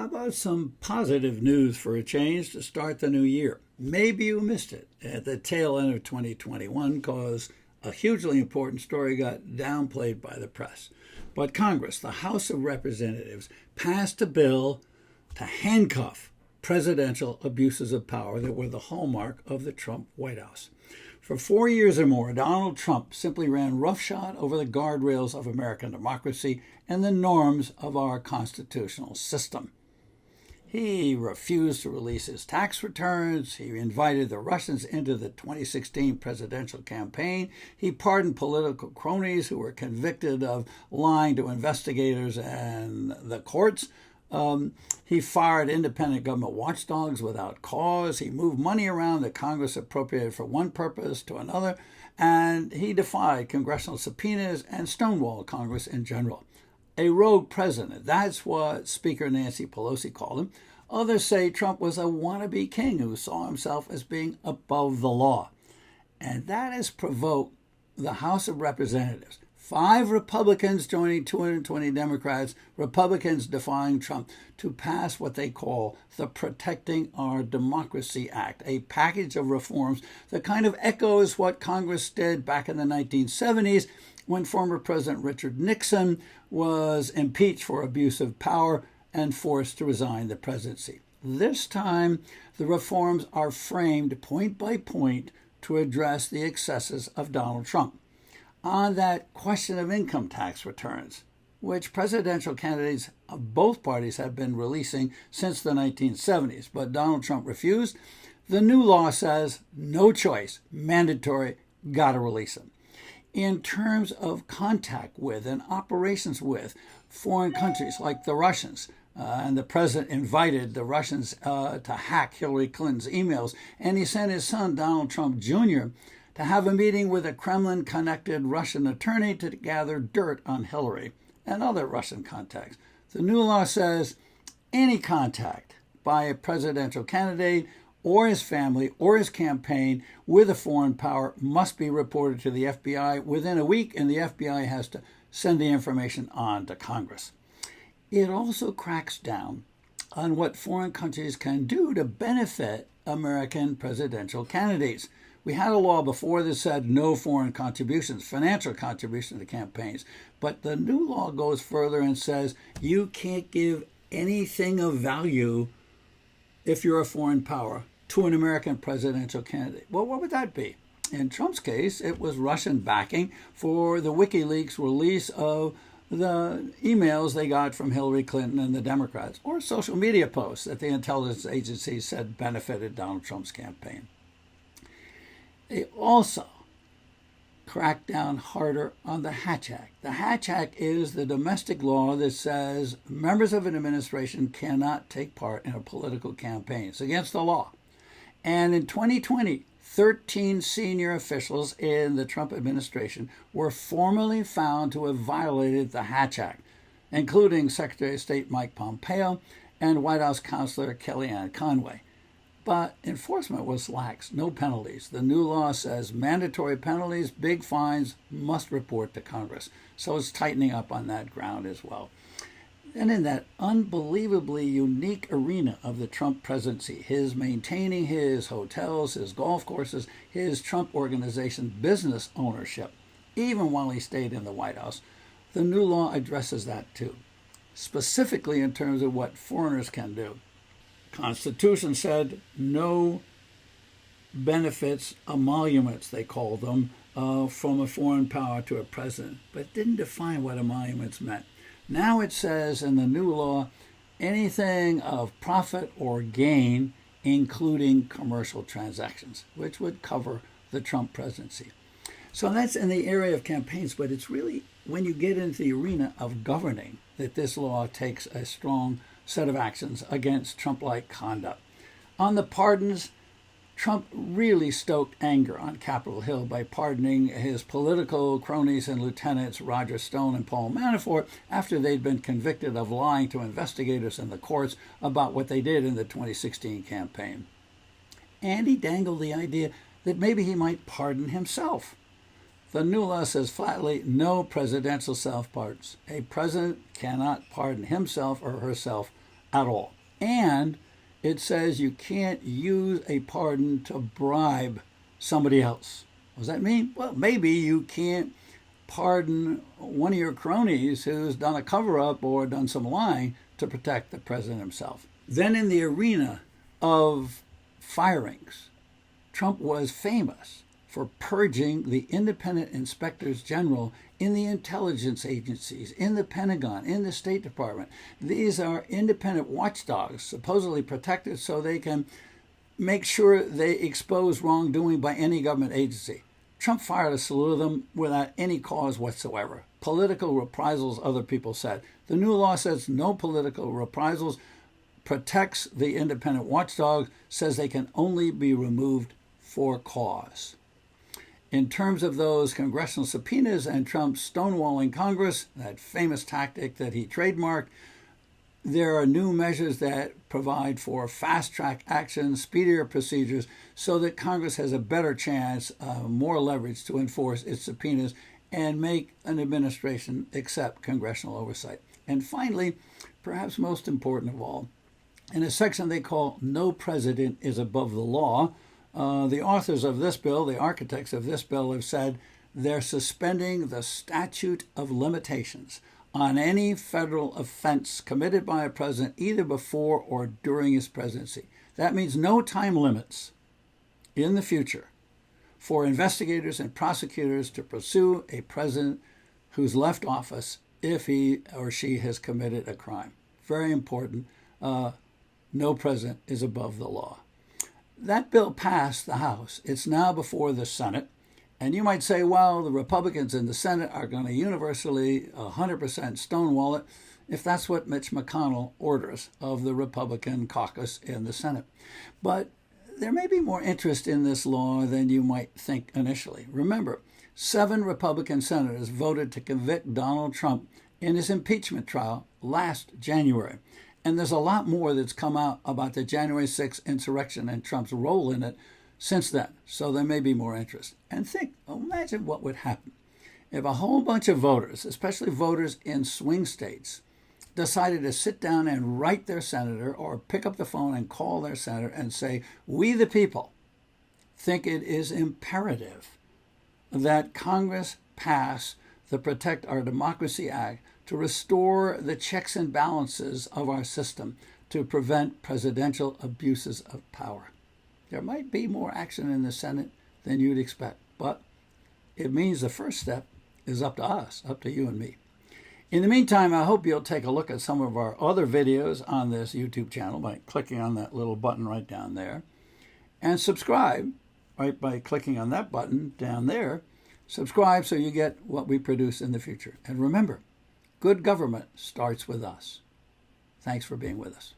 How about some positive news for a change to start the new year? Maybe you missed it at the tail end of 2021 because a hugely important story got downplayed by the press. But Congress, the House of Representatives, passed a bill to handcuff presidential abuses of power that were the hallmark of the Trump White House. For 4 years or more, Donald Trump simply ran roughshod over the guardrails of American democracy and the norms of our constitutional system. He refused to release his tax returns. He invited the Russians into the 2016 presidential campaign. He pardoned political cronies who were convicted of lying to investigators and the courts. He fired independent government watchdogs without cause. He moved money around that Congress appropriated for one purpose to another. And he defied congressional subpoenas and stonewalled Congress in general. A rogue president. That's what Speaker Nancy Pelosi called him. Others say Trump was a wannabe king who saw himself as being above the law. And that has provoked the House of Representatives. 5 Republicans joining 220 Democrats, Republicans defying Trump, to pass what they call the Protecting Our Democracy Act, a package of reforms that kind of echoes what Congress did back in the 1970s when former President Richard Nixon was impeached for abuse of power and forced to resign the presidency. This time, the reforms are framed point by point to address the excesses of Donald Trump. On that question of income tax returns, which presidential candidates of both parties have been releasing since the 1970s, but Donald Trump refused, the new law says no choice, mandatory, gotta release them. In terms of contact with and operations with foreign countries like the Russians, and the president invited the Russians to hack Hillary Clinton's emails, and he sent his son, Donald Trump Jr., to have a meeting with a Kremlin-connected Russian attorney to gather dirt on Hillary and other Russian contacts. The new law says any contact by a presidential candidate or his family or his campaign with a foreign power must be reported to the FBI within a week, and the FBI has to send the information on to Congress. It also cracks down on what foreign countries can do to benefit American presidential candidates. We had a law before that said no foreign contributions, financial contributions to campaigns. But the new law goes further and says you can't give anything of value if you're a foreign power to an American presidential candidate. Well, what would that be? In Trump's case, it was Russian backing for the WikiLeaks release of the emails they got from Hillary Clinton and the Democrats, or social media posts that the intelligence agencies said benefited Donald Trump's campaign. They also cracked down harder on the Hatch Act. The Hatch Act is the domestic law that says members of an administration cannot take part in a political campaign. It's against the law. And in 2020, 13 senior officials in the Trump administration were formally found to have violated the Hatch Act, including Secretary of State Mike Pompeo and White House Counselor Kellyanne Conway. But enforcement was lax, no penalties. The new law says mandatory penalties, big fines, must report to Congress. So it's tightening up on that ground as well. And in that unbelievably unique arena of the Trump presidency, his maintaining his hotels, his golf courses, his Trump Organization business ownership, even while he stayed in the White House, the new law addresses that too, specifically in terms of what foreigners can do. Constitution said no benefits, emoluments, they called them, from a foreign power to a president, but it didn't define what emoluments meant. Now it says in the new law, anything of profit or gain, including commercial transactions, which would cover the Trump presidency. So that's in the area of campaigns, but it's really when you get into the arena of governing that this law takes a strong set of actions against Trump-like conduct. On the pardons, Trump really stoked anger on Capitol Hill by pardoning his political cronies and lieutenants Roger Stone and Paul Manafort after they'd been convicted of lying to investigators in the courts about what they did in the 2016 campaign. And he dangled the idea that maybe he might pardon himself. The new law says flatly, no presidential self-pardons. A president cannot pardon himself or herself at all. And it says you can't use a pardon to bribe somebody else. What does that mean? Well, maybe you can't pardon one of your cronies who's done a cover-up or done some lying to protect the president himself. Then in the arena of firings, Trump was famous for purging the independent inspectors general in the intelligence agencies, in the Pentagon, in the State Department. These are independent watchdogs, supposedly protected so they can make sure they expose wrongdoing by any government agency. Trump fired a slew of them without any cause whatsoever. Political reprisals, other people said. The new law says no political reprisals, protects the independent watchdog, says they can only be removed for cause. In terms of those congressional subpoenas and Trump's stonewalling Congress, that famous tactic that he trademarked, there are new measures that provide for fast-track action, speedier procedures, so that Congress has a better chance, more leverage to enforce its subpoenas and make an administration accept congressional oversight. And finally, perhaps most important of all, in a section they call No President is Above the Law, the authors of this bill, the architects of this bill, have said they're suspending the statute of limitations on any federal offense committed by a president either before or during his presidency. That means no time limits in the future for investigators and prosecutors to pursue a president who's left office if he or she has committed a crime. Very important. No president is above the law. That bill passed the House. It's now before the Senate. And you might say, well, the Republicans in the Senate are going to universally 100% stonewall it if that's what Mitch McConnell orders of the Republican caucus in the Senate. But there may be more interest in this law than you might think initially. Remember, 7 Republican senators voted to convict Donald Trump in his impeachment trial last January. And there's a lot more that's come out about the January 6th insurrection and Trump's role in it since then. So there may be more interest. And imagine what would happen if a whole bunch of voters, especially voters in swing states, decided to sit down and write their senator or pick up the phone and call their senator and say, we the people think it is imperative that Congress pass the Protect Our Democracy Act to restore the checks and balances of our system to prevent presidential abuses of power. There might be more action in the Senate than you'd expect, but it means the first step is up to us, up to you and me. In the meantime, I hope you'll take a look at some of our other videos on this YouTube channel by clicking on that little button right down there, and subscribe right by clicking on that button down there. Subscribe so you get what we produce in the future. And remember, good government starts with us. Thanks for being with us.